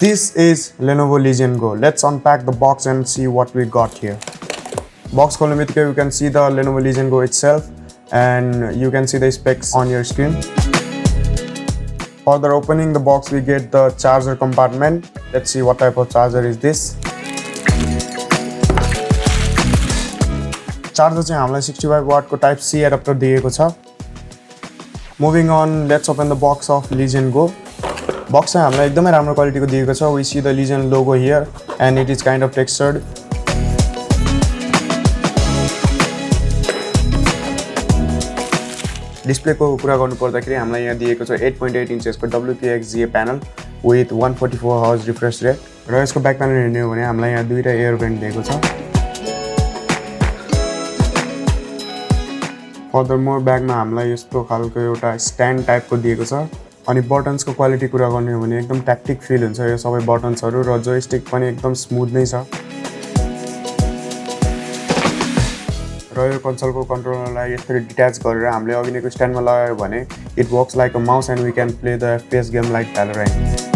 This is Lenovo Legion Go. Let's unpack the box and see what we got here. Box खोल्नेबित्तिकै you can see the Lenovo Legion Go itself and you can see the specs on your screen. Further opening the box, we get the charger compartment. Let's see what type of charger is this. Charger चाहिँ हामीलाई 65 what को type C adapter दिएको छ. Moving on, let's open the box of Legion Go. Box चाहिँ हामीलाई एकदमै राम्रो क्वालिटीको दिएको छ. We see the Legion logo here and it is kind of textured. Display को कुरा गर्नु पर्दाखेरि हामीलाई यहाँ दिएको छ 8.8 इन्चेस को WQXGA panel with 144 Hz refresh rate र यसको ब्याक प्यानल हेर्ने हो भने हामीलाई यहाँ दुईटा एयर भेन्ट दिएको छ. फर्दरमोर ब्यागमा हामीलाई यस्तो खालको एउटा स्ट्यान्ड टाइपको दिएको छ अनि बटन्सको क्वालिटी कुरा गर्ने हो भने एकदम ट्याक्टिक फिल हुन्छ यो सबै बटन्सहरु र जोयस्टिक पनि एकदम स्मुथ नै छ र यो कन्सोलको कन्ट्रोलरलाई यसरी डिट्याच गरेर हामीले अघि नैको स्ट्यान्डमा लगायो भने it works like a mouse and we can play the FPS game like Valorant.